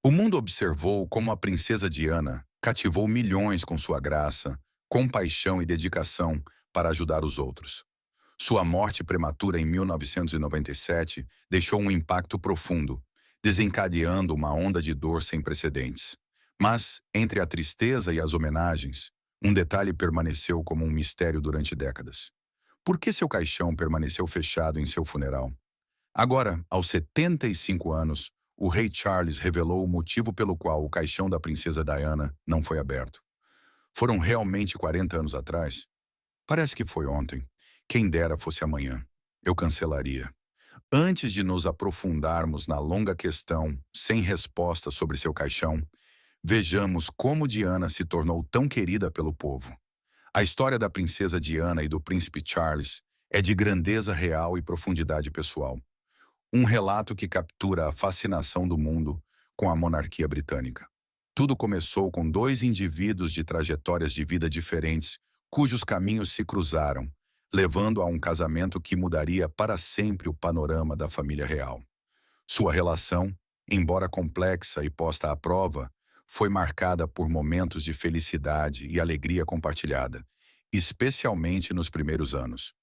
O mundo observou como a princesa Diana cativou milhões com sua graça, compaixão e dedicação para ajudar os outros. Sua morte prematura em 1997 deixou um impacto profundo, desencadeando uma onda de dor sem precedentes. Mas, entre a tristeza e as homenagens, um detalhe permaneceu como um mistério durante décadas. Por que seu caixão permaneceu fechado em seu funeral? Agora, aos 75 anos, o rei Charles revelou o motivo pelo qual o caixão da princesa Diana não foi aberto. Foram realmente 40 anos atrás? Parece que foi ontem. Quem dera fosse amanhã. Eu cancelaria. Antes de nos aprofundarmos na longa questão sem resposta sobre seu caixão, vejamos como Diana se tornou tão querida pelo povo. A história da princesa Diana e do príncipe Charles é de grandeza real e profundidade pessoal. Um relato que captura a fascinação do mundo com a monarquia britânica. Tudo começou com dois indivíduos de trajetórias de vida diferentes, cujos caminhos se cruzaram, levando a um casamento que mudaria para sempre o panorama da família real. Sua relação, embora complexa e posta à prova, foi marcada por momentos de felicidade e alegria compartilhada, especialmente nos primeiros anos.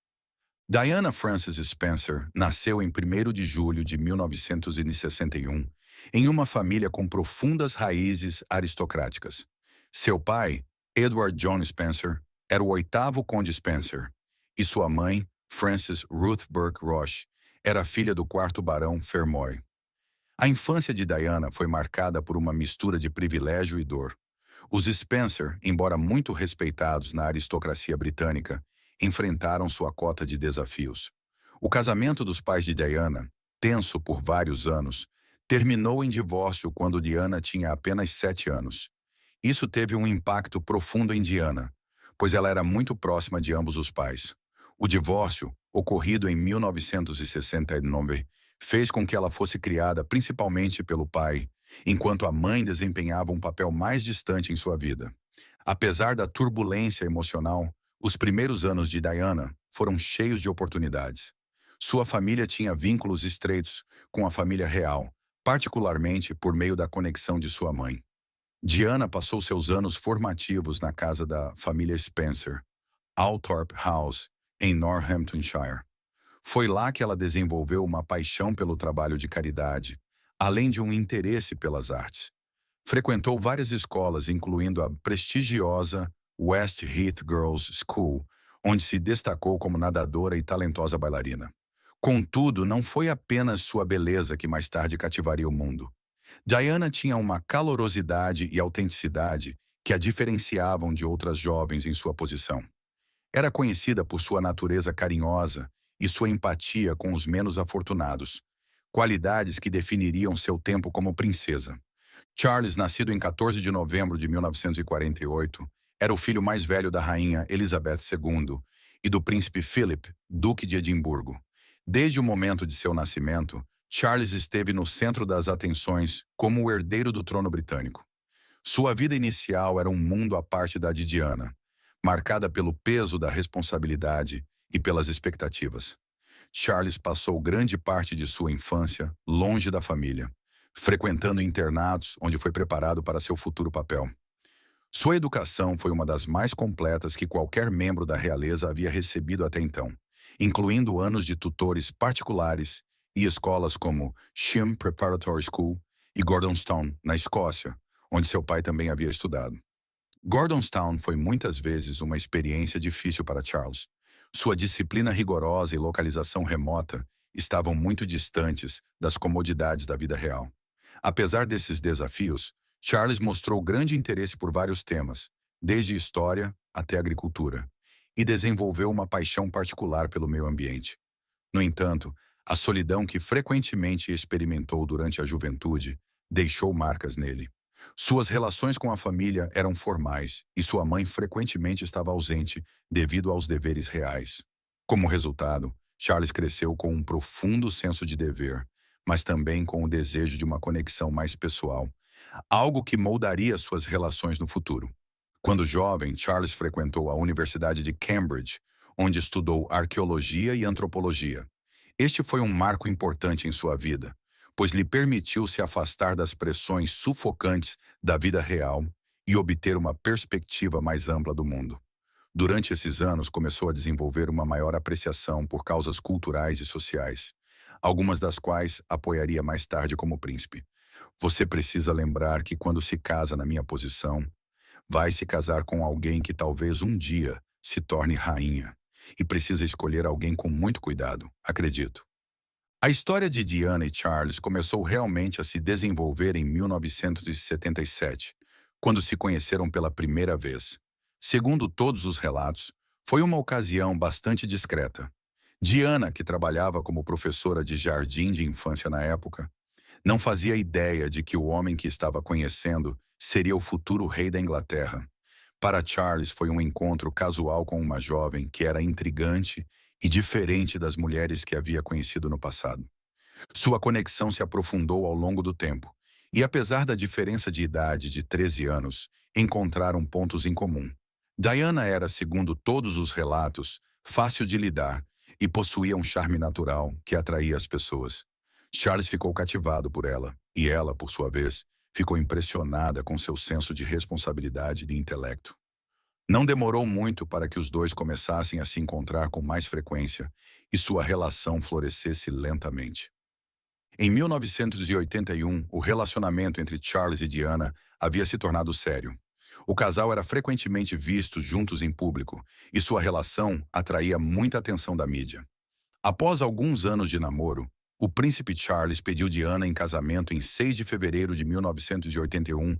Diana Frances Spencer nasceu em 1º de julho de 1961, em uma família com profundas raízes aristocráticas. Seu pai, Edward John Spencer, era o 8º Conde Spencer, e sua mãe, Frances Ruth Burke Roche, era filha do 4º Barão Fermoy. A infância de Diana foi marcada por uma mistura de privilégio e dor. Os Spencer, embora muito respeitados na aristocracia britânica, enfrentaram sua cota de desafios. O casamento dos pais de Diana, tenso por vários anos, terminou em divórcio quando Diana tinha apenas 7 anos. Isso teve um impacto profundo em Diana, pois ela era muito próxima de ambos os pais. O divórcio, ocorrido em 1969, fez com que ela fosse criada principalmente pelo pai, enquanto a mãe desempenhava um papel mais distante em sua vida. Apesar da turbulência emocional, os primeiros anos de Diana foram cheios de oportunidades. Sua família tinha vínculos estreitos com a família real, particularmente por meio da conexão de sua mãe. Diana passou seus anos formativos na casa da família Spencer, Althorp House, em Northamptonshire. Foi lá que ela desenvolveu uma paixão pelo trabalho de caridade, além de um interesse pelas artes. Frequentou várias escolas, incluindo a prestigiosa West Heath Girls' School, onde se destacou como nadadora e talentosa bailarina. Contudo, não foi apenas sua beleza que mais tarde cativaria o mundo. Diana tinha uma calorosidade e autenticidade que a diferenciavam de outras jovens em sua posição. Era conhecida por sua natureza carinhosa e sua empatia com os menos afortunados, qualidades que definiriam seu tempo como princesa. Charles, nascido em 14 de novembro de 1948, era o filho mais velho da rainha Elizabeth II e do príncipe Philip, duque de Edimburgo. Desde o momento de seu nascimento, Charles esteve no centro das atenções como o herdeiro do trono britânico. Sua vida inicial era um mundo à parte da de Diana, marcada pelo peso da responsabilidade e pelas expectativas. Charles passou grande parte de sua infância longe da família, frequentando internatos onde foi preparado para seu futuro papel. Sua educação foi uma das mais completas que qualquer membro da realeza havia recebido até então, incluindo anos de tutores particulares e escolas como Shim Preparatory School e Gordonstoun, na Escócia, onde seu pai também havia estudado. Gordonstoun foi muitas vezes uma experiência difícil para Charles. Sua disciplina rigorosa e localização remota estavam muito distantes das comodidades da vida real. Apesar desses desafios, Charles mostrou grande interesse por vários temas, desde história até agricultura, e desenvolveu uma paixão particular pelo meio ambiente. No entanto, a solidão que frequentemente experimentou durante a juventude deixou marcas nele. Suas relações com a família eram formais e sua mãe frequentemente estava ausente devido aos deveres reais. Como resultado, Charles cresceu com um profundo senso de dever, mas também com o desejo de uma conexão mais pessoal, algo que moldaria suas relações no futuro. Quando jovem, Charles frequentou a Universidade de Cambridge, onde estudou arqueologia e antropologia. Este foi um marco importante em sua vida, pois lhe permitiu se afastar das pressões sufocantes da vida real e obter uma perspectiva mais ampla do mundo. Durante esses anos, começou a desenvolver uma maior apreciação por causas culturais e sociais, algumas das quais apoiaria mais tarde como príncipe. Você precisa lembrar que quando se casa na minha posição, vai se casar com alguém que talvez um dia se torne rainha, e precisa escolher alguém com muito cuidado, acredito. A história de Diana e Charles começou realmente a se desenvolver em 1977, quando se conheceram pela primeira vez. Segundo todos os relatos, foi uma ocasião bastante discreta. Diana, que trabalhava como professora de jardim de infância na época, não fazia ideia de que o homem que estava conhecendo seria o futuro rei da Inglaterra. Para Charles, foi um encontro casual com uma jovem que era intrigante e diferente das mulheres que havia conhecido no passado. Sua conexão se aprofundou ao longo do tempo, e apesar da diferença de idade de 13 anos, encontraram pontos em comum. Diana era, segundo todos os relatos, fácil de lidar e possuía um charme natural que atraía as pessoas. Charles ficou cativado por ela, e ela, por sua vez, ficou impressionada com seu senso de responsabilidade e de intelecto. Não demorou muito para que os dois começassem a se encontrar com mais frequência e sua relação florescesse lentamente. Em 1981, o relacionamento entre Charles e Diana havia se tornado sério. O casal era frequentemente visto juntos em público, e sua relação atraía muita atenção da mídia. Após alguns anos de namoro, o príncipe Charles pediu Diana em casamento em 6 de fevereiro de 1981,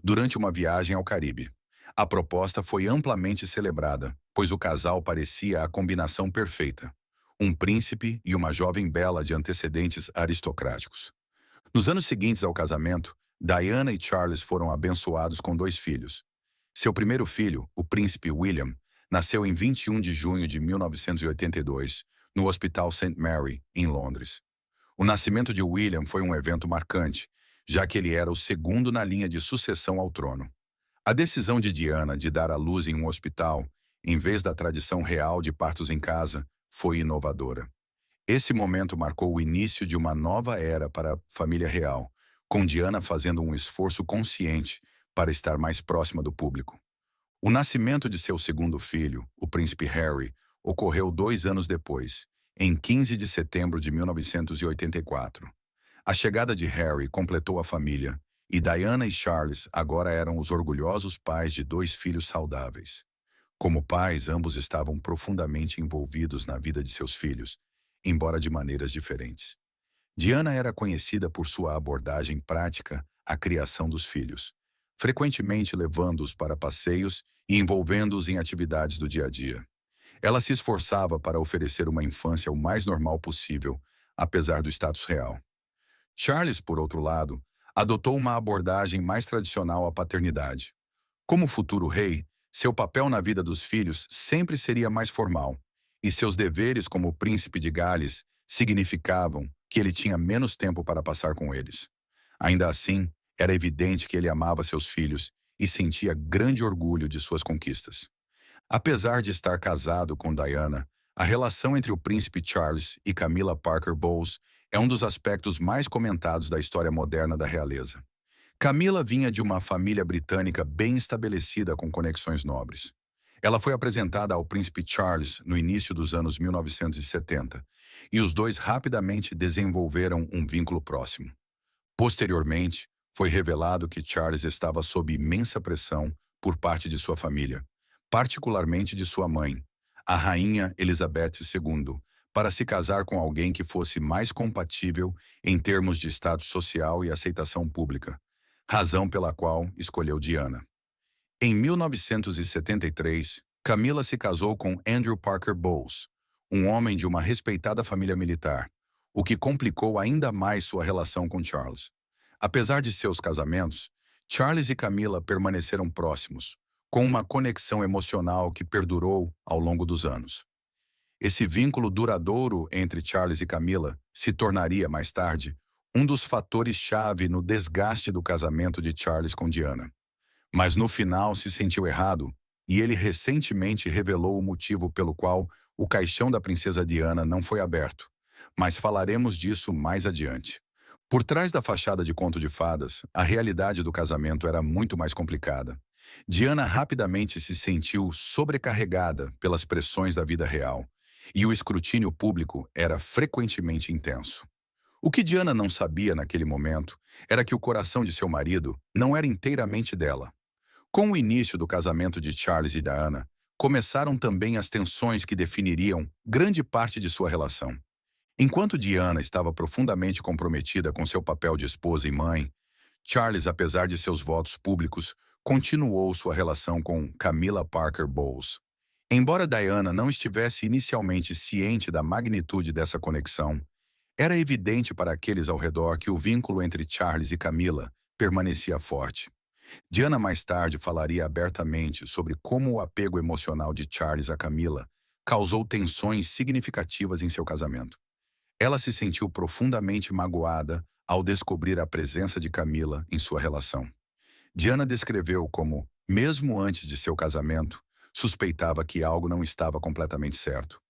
durante uma viagem ao Caribe. A proposta foi amplamente celebrada, pois o casal parecia a combinação perfeita: um príncipe e uma jovem bela de antecedentes aristocráticos. Nos anos seguintes ao casamento, Diana e Charles foram abençoados com 2 filhos. Seu primeiro filho, o príncipe William, nasceu em 21 de junho de 1982, no Hospital St. Mary, em Londres. O nascimento de William foi um evento marcante, já que ele era o segundo na linha de sucessão ao trono. A decisão de Diana de dar à luz em um hospital, em vez da tradição real de partos em casa, foi inovadora. Esse momento marcou o início de uma nova era para a família real, com Diana fazendo um esforço consciente para estar mais próxima do público. O nascimento de seu segundo filho, o príncipe Harry, ocorreu 2 anos depois, em 15 de setembro de 1984. A chegada de Harry completou a família, e Diana e Charles agora eram os orgulhosos pais de 2 filhos saudáveis. Como pais, ambos estavam profundamente envolvidos na vida de seus filhos, embora de maneiras diferentes. Diana era conhecida por sua abordagem prática à criação dos filhos, frequentemente levando-os para passeios e envolvendo-os em atividades do dia a dia. Ela se esforçava para oferecer uma infância o mais normal possível, apesar do status real. Charles, por outro lado, adotou uma abordagem mais tradicional à paternidade. Como futuro rei, seu papel na vida dos filhos sempre seria mais formal, e seus deveres como príncipe de Gales significavam que ele tinha menos tempo para passar com eles. Ainda assim, era evidente que ele amava seus filhos e sentia grande orgulho de suas conquistas. Apesar de estar casado com Diana, a relação entre o príncipe Charles e Camilla Parker Bowles é um dos aspectos mais comentados da história moderna da realeza. Camilla vinha de uma família britânica bem estabelecida com conexões nobres. Ela foi apresentada ao príncipe Charles no início dos anos 1970, e os dois rapidamente desenvolveram um vínculo próximo. Posteriormente, foi revelado que Charles estava sob imensa pressão por parte de sua família, particularmente de sua mãe, a rainha Elizabeth II, para se casar com alguém que fosse mais compatível em termos de status social e aceitação pública, razão pela qual escolheu Diana. Em 1973, Camilla se casou com Andrew Parker Bowles, um homem de uma respeitada família militar, o que complicou ainda mais sua relação com Charles. Apesar de seus casamentos, Charles e Camilla permaneceram próximos, com uma conexão emocional que perdurou ao longo dos anos. Esse vínculo duradouro entre Charles e Camilla se tornaria, mais tarde, um dos fatores-chave no desgaste do casamento de Charles com Diana. Mas no final se sentiu errado, e ele recentemente revelou o motivo pelo qual o caixão da princesa Diana não foi aberto, mas falaremos disso mais adiante. Por trás da fachada de conto de fadas, a realidade do casamento era muito mais complicada. Diana rapidamente se sentiu sobrecarregada pelas pressões da vida real, e o escrutínio público era frequentemente intenso. O que Diana não sabia naquele momento era que o coração de seu marido não era inteiramente dela. Com o início do casamento de Charles e Diana, começaram também as tensões que definiriam grande parte de sua relação. Enquanto Diana estava profundamente comprometida com seu papel de esposa e mãe, Charles, apesar de seus votos públicos, continuou sua relação com Camilla Parker Bowles. Embora Diana não estivesse inicialmente ciente da magnitude dessa conexão, era evidente para aqueles ao redor que o vínculo entre Charles e Camilla permanecia forte. Diana mais tarde falaria abertamente sobre como o apego emocional de Charles a Camilla causou tensões significativas em seu casamento. Ela se sentiu profundamente magoada ao descobrir a presença de Camilla em sua relação. Diana descreveu como, mesmo antes de seu casamento, suspeitava que algo não estava completamente certo.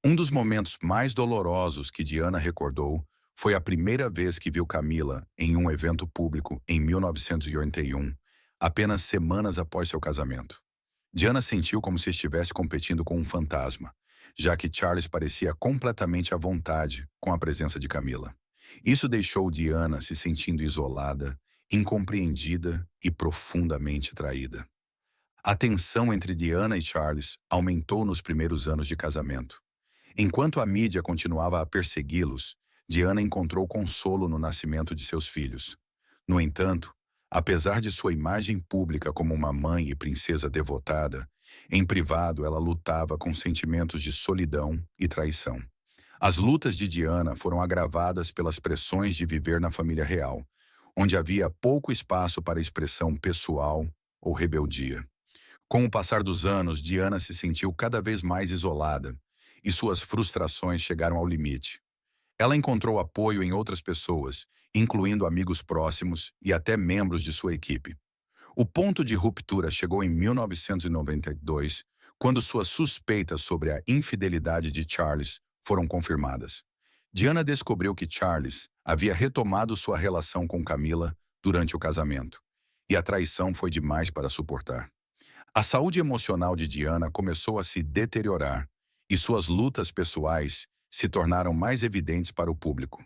Um dos momentos mais dolorosos que Diana recordou foi a primeira vez que viu Camilla em um evento público em 1981, apenas semanas após seu casamento. Diana sentiu como se estivesse competindo com um fantasma, já que Charles parecia completamente à vontade com a presença de Camilla. Isso deixou Diana se sentindo isolada, incompreendida e profundamente traída. A tensão entre Diana e Charles aumentou nos primeiros anos de casamento. Enquanto a mídia continuava a persegui-los, Diana encontrou consolo no nascimento de seus filhos. No entanto, apesar de sua imagem pública como uma mãe e princesa devotada, em privado ela lutava com sentimentos de solidão e traição. As lutas de Diana foram agravadas pelas pressões de viver na família real, onde havia pouco espaço para expressão pessoal ou rebeldia. Com o passar dos anos, Diana se sentiu cada vez mais isolada, e suas frustrações chegaram ao limite. Ela encontrou apoio em outras pessoas, incluindo amigos próximos e até membros de sua equipe. O ponto de ruptura chegou em 1992, quando suas suspeitas sobre a infidelidade de Charles foram confirmadas. Diana descobriu que Charles havia retomado sua relação com Camilla durante o casamento, e a traição foi demais para suportar. A saúde emocional de Diana começou a se deteriorar, e suas lutas pessoais se tornaram mais evidentes para o público.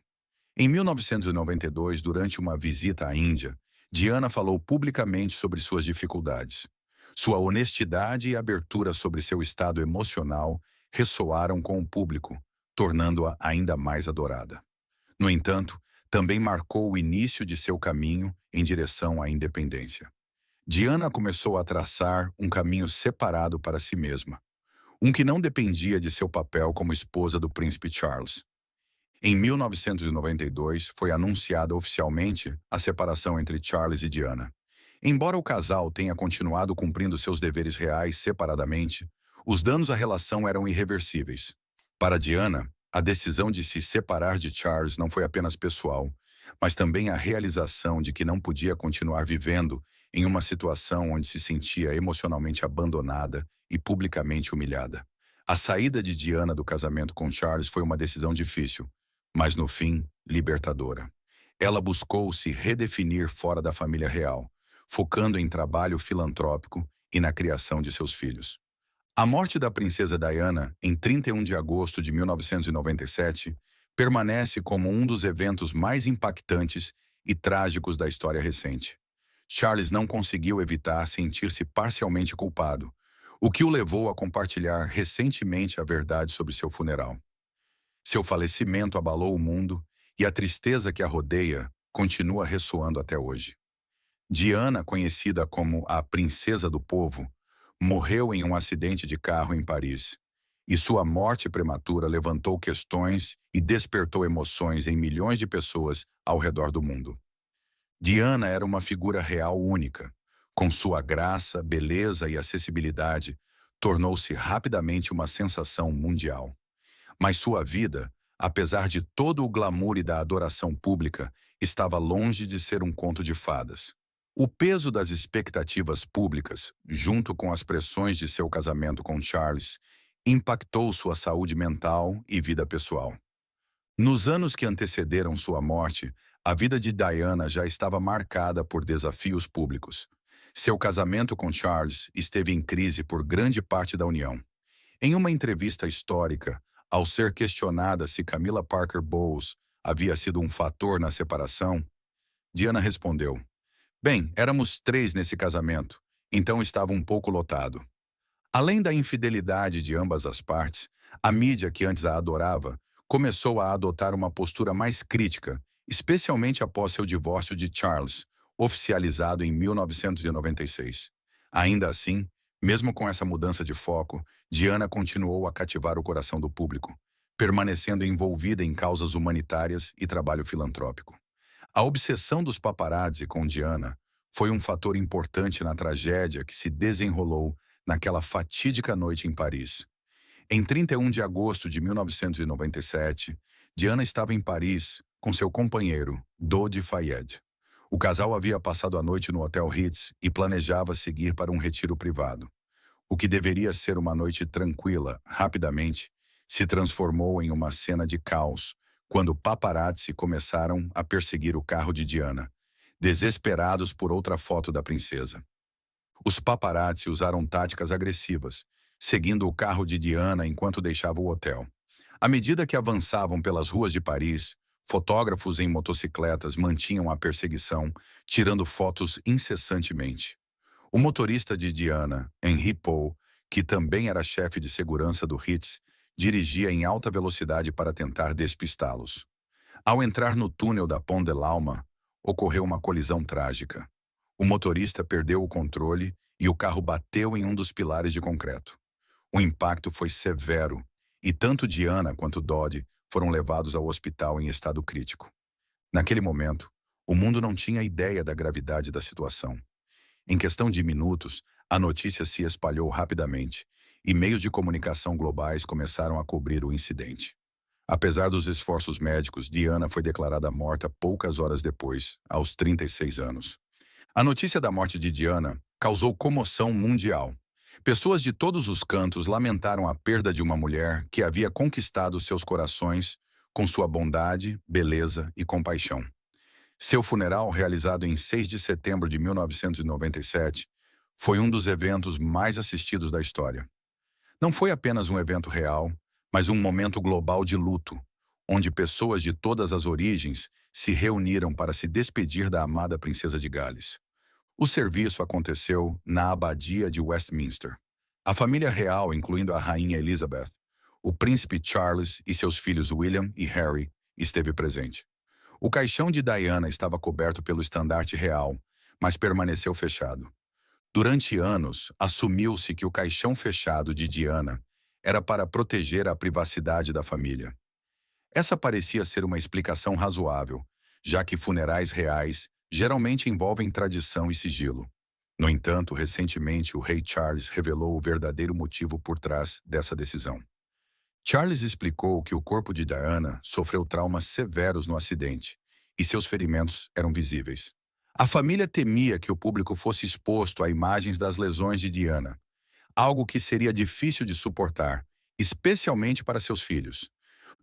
Em 1992, durante uma visita à Índia, Diana falou publicamente sobre suas dificuldades. Sua honestidade e abertura sobre seu estado emocional ressoaram com o público, tornando-a ainda mais adorada. No entanto, também marcou o início de seu caminho em direção à independência. Diana começou a traçar um caminho separado para si mesma, um que não dependia de seu papel como esposa do príncipe Charles. Em 1992, foi anunciada oficialmente a separação entre Charles e Diana. Embora o casal tenha continuado cumprindo seus deveres reais separadamente, os danos à relação eram irreversíveis. Para Diana, a decisão de se separar de Charles não foi apenas pessoal, mas também a realização de que não podia continuar vivendo em uma situação onde se sentia emocionalmente abandonada e publicamente humilhada. A saída de Diana do casamento com Charles foi uma decisão difícil, mas no fim, libertadora. Ela buscou se redefinir fora da família real, focando em trabalho filantrópico e na criação de seus filhos. A morte da princesa Diana, em 31 de agosto de 1997, permanece como um dos eventos mais impactantes e trágicos da história recente. Charles não conseguiu evitar sentir-se parcialmente culpado, o que o levou a compartilhar recentemente a verdade sobre seu funeral. Seu falecimento abalou o mundo e a tristeza que a rodeia continua ressoando até hoje. Diana, conhecida como a Princesa do Povo, morreu em um acidente de carro em Paris, e sua morte prematura levantou questões e despertou emoções em milhões de pessoas ao redor do mundo. Diana era uma figura real única. Com sua graça, beleza e acessibilidade, tornou-se rapidamente uma sensação mundial. Mas sua vida, apesar de todo o glamour e da adoração pública, estava longe de ser um conto de fadas. O peso das expectativas públicas, junto com as pressões de seu casamento com Charles, impactou sua saúde mental e vida pessoal. Nos anos que antecederam sua morte, A vida de Diana já estava marcada por desafios públicos. Seu casamento com Charles esteve em crise por grande parte da união. Em uma entrevista histórica, ao ser questionada se Camilla Parker Bowles havia sido um fator na separação, Diana respondeu: "Bem, éramos três nesse casamento, então estava um pouco lotado." Além da infidelidade de ambas as partes, a mídia que antes a adorava começou a adotar uma postura mais crítica, especialmente após seu divórcio de Charles, oficializado em 1996. Ainda assim, mesmo com essa mudança de foco, Diana continuou a cativar o coração do público, permanecendo envolvida em causas humanitárias e trabalho filantrópico. A obsessão dos paparazzi com Diana foi um fator importante na tragédia que se desenrolou naquela fatídica noite em Paris. Em 31 de agosto de 1997, Diana estava em Paris com seu companheiro, Dodi Fayed. O casal havia passado a noite no Hotel Ritz e planejava seguir para um retiro privado. O que deveria ser uma noite tranquila, rapidamente, se transformou em uma cena de caos, quando paparazzi começaram a perseguir o carro de Diana, desesperados por outra foto da princesa. Os paparazzi usaram táticas agressivas, seguindo o carro de Diana enquanto deixava o hotel. À medida que avançavam pelas ruas de Paris, fotógrafos em motocicletas mantinham a perseguição, tirando fotos incessantemente. O motorista de Diana, Henri Paul, que também era chefe de segurança do Ritz, dirigia em alta velocidade para tentar despistá-los. Ao entrar no túnel da Pont de l'Alma, ocorreu uma colisão trágica. O motorista perdeu o controle e o carro bateu em um dos pilares de concreto. O impacto foi severo e tanto Diana quanto Dodi foram levados ao hospital em estado crítico. Naquele momento, o mundo não tinha ideia da gravidade da situação. Em questão de minutos, a notícia se espalhou rapidamente e meios de comunicação globais começaram a cobrir o incidente. Apesar dos esforços médicos, Diana foi declarada morta poucas horas depois, aos 36 anos. A notícia da morte de Diana causou comoção mundial. Pessoas de todos os cantos lamentaram a perda de uma mulher que havia conquistado seus corações com sua bondade, beleza e compaixão. Seu funeral, realizado em 6 de setembro de 1997, foi um dos eventos mais assistidos da história. Não foi apenas um evento real, mas um momento global de luto, onde pessoas de todas as origens se reuniram para se despedir da amada princesa de Gales. O serviço aconteceu na Abadia de Westminster. A família real, incluindo a rainha Elizabeth, o príncipe Charles e seus filhos William e Harry, esteve presente. O caixão de Diana estava coberto pelo estandarte real, mas permaneceu fechado. Durante anos, assumiu-se que o caixão fechado de Diana era para proteger a privacidade da família. Essa parecia ser uma explicação razoável, já que funerais reais geralmente envolvem tradição e sigilo. No entanto, recentemente o rei Charles revelou o verdadeiro motivo por trás dessa decisão. Charles explicou que o corpo de Diana sofreu traumas severos no acidente e seus ferimentos eram visíveis. A família temia que o público fosse exposto a imagens das lesões de Diana, algo que seria difícil de suportar, especialmente para seus filhos.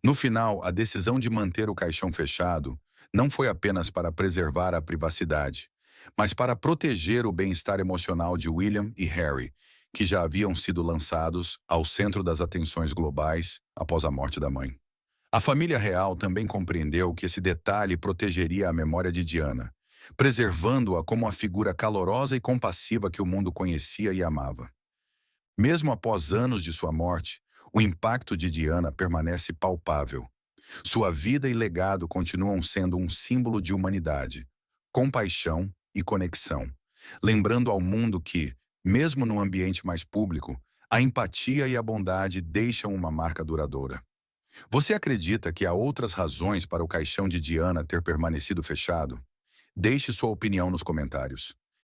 No final, a decisão de manter o caixão fechado não foi apenas para preservar a privacidade, mas para proteger o bem-estar emocional de William e Harry, que já haviam sido lançados ao centro das atenções globais após a morte da mãe. A família real também compreendeu que esse detalhe protegeria a memória de Diana, preservando-a como a figura calorosa e compassiva que o mundo conhecia e amava. Mesmo após anos de sua morte, o impacto de Diana permanece palpável. Sua vida e legado continuam sendo um símbolo de humanidade, compaixão e conexão, lembrando ao mundo que, mesmo no ambiente mais público, a empatia e a bondade deixam uma marca duradoura. Você acredita que há outras razões para o caixão de Diana ter permanecido fechado? Deixe sua opinião nos comentários.